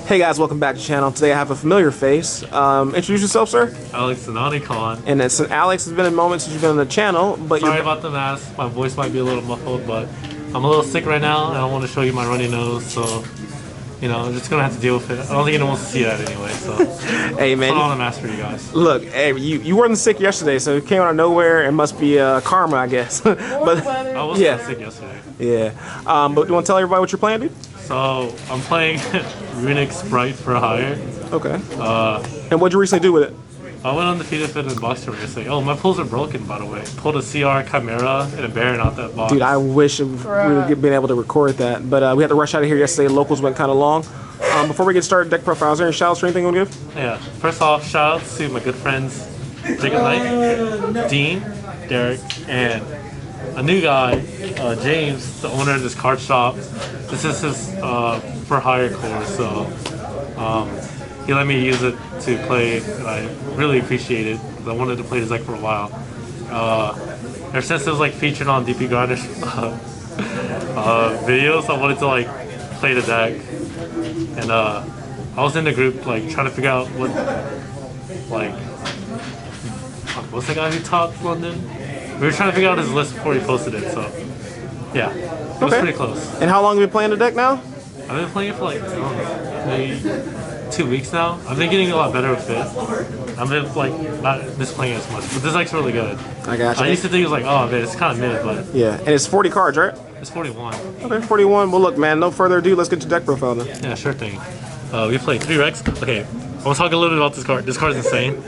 Hey guys, welcome back to the channel. Today I have a familiar face. Introduce yourself, sir. Alex and Onicon. And it's Alex. It's been a moment since you've been on the channel, but sorry about the mask. My voice might be a little muffled, but I'm a little sick right now, and I want to show you my runny nose. So, you know, I'm just gonna have to deal with it. I don't think anyone wants to see that anyway. So, hey man, put on a mask for you guys. Look, hey, you weren't sick yesterday, so it came out of nowhere. It must be karma, I guess. But I was sick yesterday. Yeah. But do you want to tell everybody what you're playing, dude? So I'm playing Runick Spright for hire. Okay. And what'd you recently do with it? I went undefeated in the box tournament yesterday. Oh, my pulls are broken, by the way. Pulled a CR Chimera and a Baron out that box. Dude, I wish we would been able to record that, but we had to rush out of here yesterday. Locals went kind of long. Before we get started, deck profile, is there any shout-outs or anything you want to give? Yeah. First off, shout-outs to my good friends Jacob Knight, Dean, Derek, and a new guy, James, the owner of this card shop. This is his for hire course, so he let me use it to play, and I really appreciate it because I wanted to play this deck for a while. Ever since it was like featured on DP Grinder's videos, I wanted to like play the deck, and I was in the group like trying to figure out what, like, what's the guy who topped London? We were trying to figure out his list before he posted it, so yeah, it was pretty close. And how long have you been playing the deck now? I've been playing it for like, I don't know, maybe 2 weeks now. I've been getting a lot better with it. I've been like not misplaying it as much, but this deck's really good. I got you. I used to think it was like, oh man, it's kind of mid, but yeah, and it's 40 cards, right? It's 41. Okay, 41. Well, look, man, no further ado. Let's get your deck profile then. Yeah, sure thing. We played 3 Rex. Okay, I want to talk a little bit about this card. This card is insane.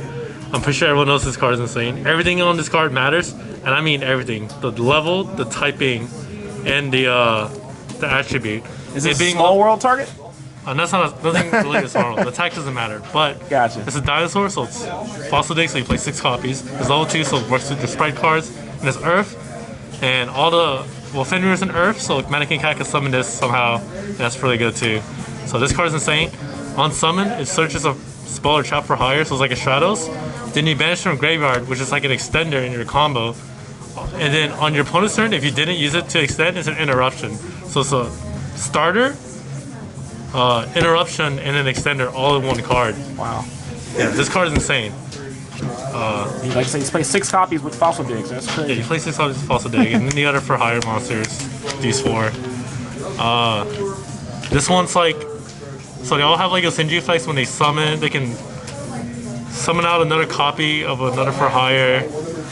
I'm pretty sure everyone knows this card is insane. Everything on this card matters, and I mean everything. The level, the typing, and the attribute. Is it being small world target? That's not nothing related to small world. The attack doesn't matter, but gotcha. It's a dinosaur, so it's fossil dig, so you play 6 copies. It's level 2, so it works with the Sprite cards, and it's Earth, and all the Fenrir is an Earth, so Mannequin Cat can summon this somehow, and that's really good too. So this card is insane. On summon, it searches a spell or trap for hire, so it's like a Shadows. Then you banish from graveyard, which is like an extender in your combo. And then on your opponent's turn, if you didn't use it to extend, it's an interruption. So it's a starter, interruption, and an extender all in one card. Wow. Yeah, this card is insane. You like say you play 6 copies with fossil digs. That's crazy. Yeah, you play 6 copies with fossil dig, and then the other for hire monsters, these 4. This one's like, so they all have like a synergy effects when they summon. They can summon out another copy of another for hire,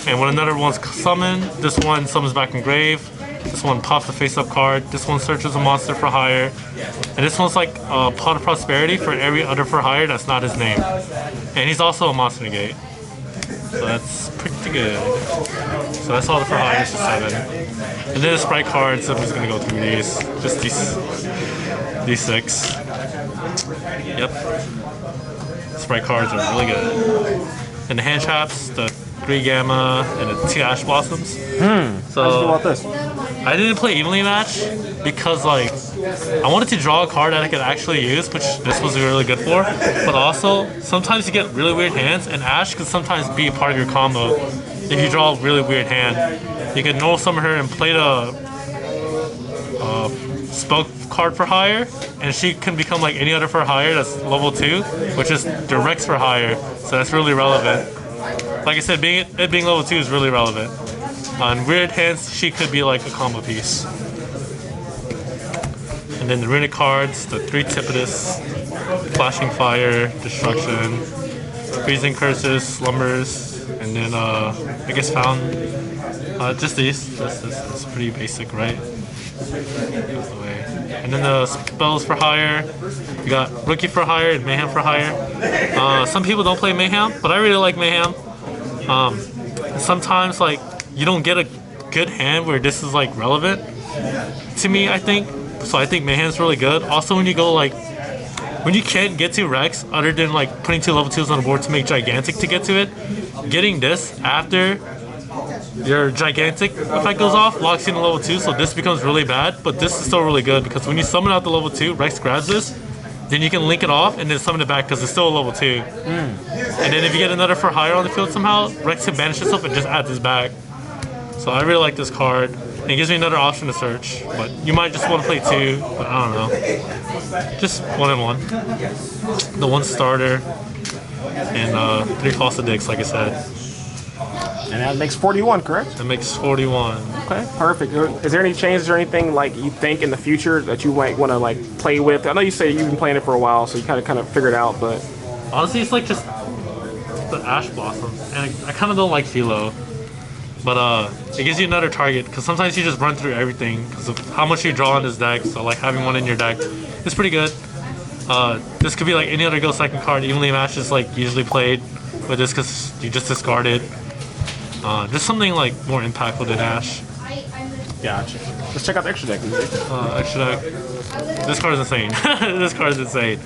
and when another one's summoned, this one summons back in grave. This one pops a face-up card. This one searches a monster for hire, and this one's like a pot of prosperity for every other for hire that's not his name. And he's also a monster negate, so that's pretty good. So that's all the for hires to 7. And then the Sprite cards. I'm just gonna go through these. Just these 6. Yep. Sprite cards are really good. And the hand traps, the 3 Gamma, and the 2 Ash Blossoms. So how'd you feel about this? I didn't play evenly match because like I wanted to draw a card that I could actually use, which this was really good for. But also, sometimes you get really weird hands, and Ash can sometimes be a part of your combo. If you draw a really weird hand, you can normal summon her and play the spell card for hire, and she can become like any other for hire that's level 2, which is directs for hire, so that's really relevant. Like I said, it being level 2 is really relevant. On weird hands, she could be like a combo piece. And then the Runick cards, the 3 Tipidus, Flashing Fire, Destruction, Freezing Curses, Slumbers, and then I guess Found. Just these. This is pretty basic, right? And then the spells for hire, you got Rookie for hire and Mayhem for hire. Some people don't play Mayhem, but I really like Mayhem. Sometimes like you don't get a good hand where this is like relevant to me, I think. So I think Mayhem's really good. Also when you go like, when you can't get to Rex other than like putting 2 level 2s on the board to make Gigantic to get to it, getting this after your Gigantic effect goes off locks you in level 2, so this becomes really bad, but this is still really good because when you summon out the level 2, Rex grabs this, then you can link it off and then summon it back because it's still a level 2. And then if you get another for hire on the field somehow, Rex can banish itself and just add this back. So I really like this card. And it gives me another option to search, but you might just want to play 2, but I don't know. Just 1 and 1. The 1 starter and 3 Fossa Dicks, like I said. And that makes 41, correct? That makes 41. Okay, perfect. Is there any changes or anything like you think in the future that you might want to like play with? I know you say you've been playing it for a while, so you kind of figured it out, but honestly, it's like just the Ash Blossom, and I kind of don't like Philo, but it gives you another target because sometimes you just run through everything because of how much you draw in this deck. So like having one in your deck is pretty good. This could be like any other Go second card. Evenly matched is like usually played with this because you just discard it. Just something like more impactful than Ash. Gotcha. Let's check out the extra deck. Extra deck. This card is insane. This card is insane.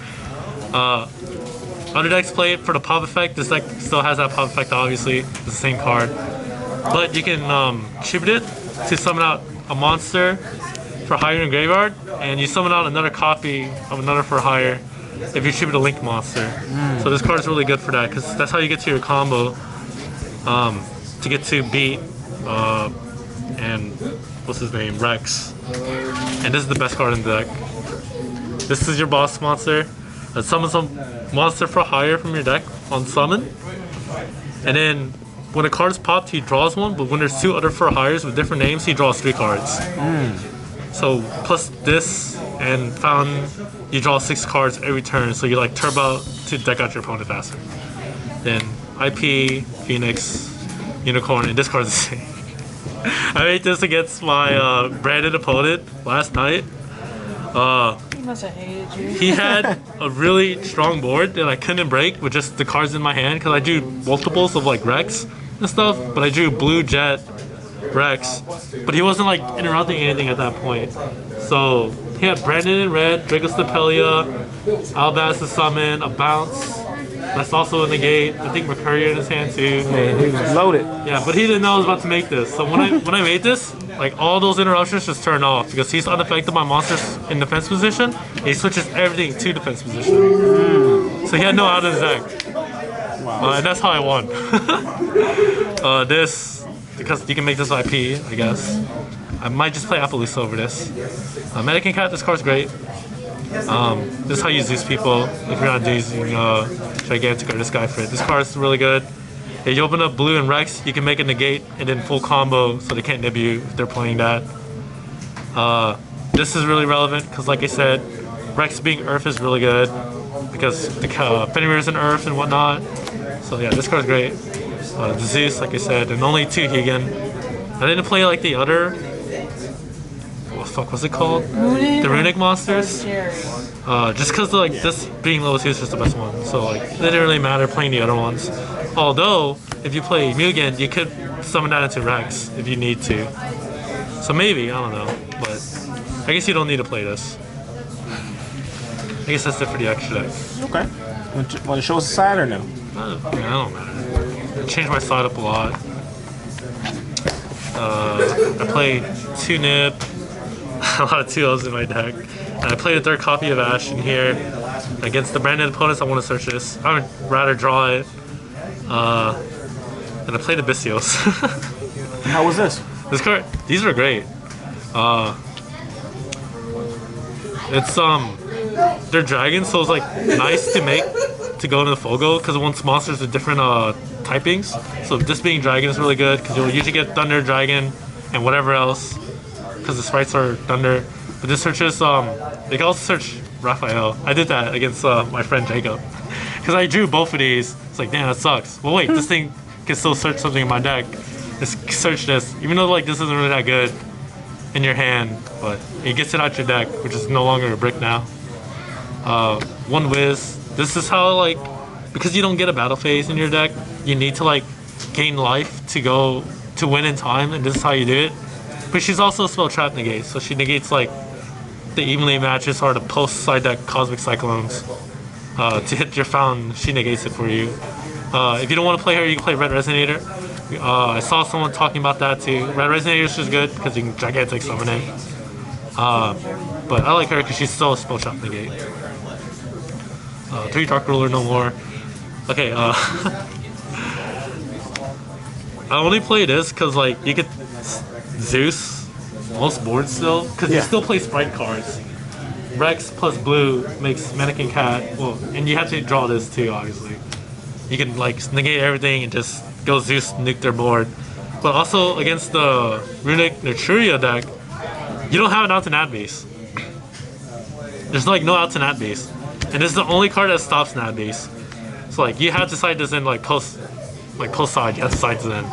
Other decks play it for the pop effect. This deck still has that pop effect, obviously. It's the same card. But you can tribute it to summon out a monster for hire in graveyard, and you summon out another copy of another for hire if you tribute a Link monster. So this card is really good for that, because that's how you get to your combo. To get to beat and what's his name, Rex. And this is the best card in the deck. This is your boss monster. Summon some monster for hire from your deck on summon. And then when a card is popped, he draws one, but when there's 2 other for hires with different names, he draws 3 cards. So plus this and fountain, you draw 6 cards every turn, so you like turbo to deck out your opponent faster. Then IP, Phoenix, Unicorn, and this card is the same. I made this against my branded opponent last night. He must have hated you. He had a really strong board that I couldn't break with just the cards in my hand because I drew multiples of like Rex and stuff, but I drew Blue Jet, Rex, but he wasn't like interrupting anything at that point. So he had Brandon in red, Dragostapelia, Albaz to summon, a bounce. That's also a negate. I think Mercury in his hand too. man, he was loaded. Yeah, but he didn't know I was about to make this. So when I made this, like all those interruptions just turned off because he's unaffected by monsters in defense position. He switches everything to defense position. So he had no out of his deck. Wow. And that's how I won. This, because you can make this IP, I guess. I might just play Appaloosa over this. Medican Cat, this card's great. This is how you Zeus people if you're not using Gigantic or this guy for it. This card is really good. If you open up blue and Rex, you can make a negate and then full combo so they can't nib you if they're playing that. This is really relevant because like I said, Rex being Earth is really good because the Fenrir's in Earth and whatnot. So yeah, this card's great. The Zeus, like I said, and only 2 Higan. I didn't play like the other, what the fuck was it called? Runick? The Runick monsters. Scary. Just because like this being level 2 is just the best one, so like it didn't really matter playing the other ones. Although if you play Mugen, you could summon that into Rex if you need to. So maybe, I don't know, but I guess you don't need to play this. I guess that's it for the extra deck. Okay. Want to show us the side or no? I don't matter. I changed my side up a lot. I played 2 Nib, a lot of 2-0s in my deck. And I played a 3rd copy of Ash in here. Against the branded opponents, I want to search this. I would rather draw it. And I played Abyssios. How was this? This card, these are great. It's they're dragons, so it's like nice to make to go into the Fogo because it wants monsters with different typings. So this being dragon is really good because you'll usually get thunder, dragon, and whatever else because the sprites are thunder. But this searches they can also search Raphael. I did that against my friend Jacob because I drew both of these. It's like, damn, that sucks. Well, wait, this thing can still search something in my deck. Just search this, even though like this isn't really that good in your hand, but it gets it out your deck, which is no longer a brick now. 1 Wiz. This is how like, because you don't get a battle phase in your deck, you need to like gain life to win in time, and this is how you do it. But she's also a spell trap negate, so she negates like the evenly matches or the post side deck Cosmic Cyclones. To hit your fountain, she negates it for you. If you don't want to play her, you can play Red Resonator. I saw someone talking about that too. Red Resonator is just good because you can Gigantic summon it. But I like her because she's still a spell trap negate. 3 Dark Ruler, no more. Okay, I only play this because like you could Zeus most boards still, because you still play Sprite cards. Rex plus blue makes Mannequin Cat. Well, and you have to draw this too, obviously. You can like negate everything and just go Zeus, nuke their board. But also against the Runick Nutria deck, you don't have an out to nat base. There's like no out to nat base, and this is the only card that stops nat base. So like you have to side this in like post side. You have to side this in.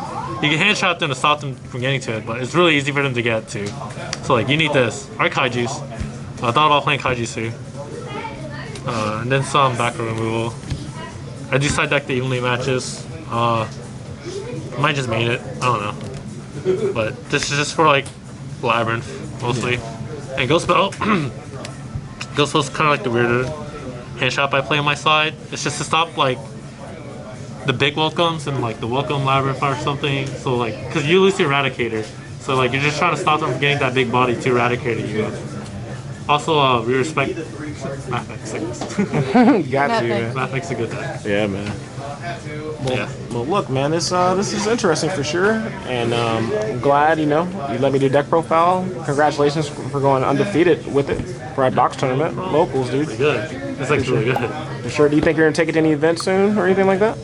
You can hand trap them to stop them from getting to it, but it's really easy for them to get to. So like you need this. Our Kaiju's. I thought about playing Kaiju too. And then some back row removal. I do side deck the evenly matches. Might just main it. I don't know. But this is just for like Labyrinth mostly. And Ghost Spell. Ghost Spell's kind of like the weirder hand trap I play on my side. It's just to stop like the big welcomes and like the welcome Labyrinth or something. So like, cause you lose the Eradicator. So like you're just trying to stop them from getting that big body to eradicate you. Also, we respect Mathmatics, I guess. Got you, man. Mathmatics is a good deck. Yeah, man. Well, look, man, this is interesting for sure, and I'm glad you let me do deck profile. Congratulations for going undefeated with it for our box tournament, locals, dude. Pretty good. This deck's really good. For sure. Do you think you're gonna take it to any event soon or anything like that?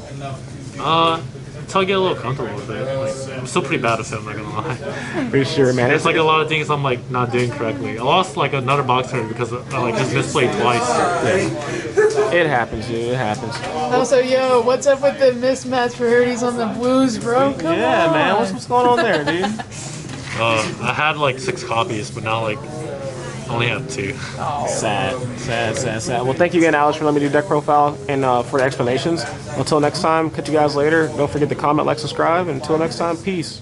Until I get a little comfortable with it. Like, I'm still pretty bad at it, I'm not gonna lie. Pretty sure, man. There's like a lot of things I'm like not doing correctly. I lost like another box tournament because I like just misplayed twice. It happens, dude. It happens. Also, yo, what's up with the mismatch priorities on the Blues, bro? Come on. Man. What's going on there, dude? I had like 6 copies, but now like only have 2. Sad. Well, thank you again, Alex, for letting me do deck profile and for the explanations. Until next time, catch you guys later. Don't forget to comment, like, subscribe, and until next time, peace.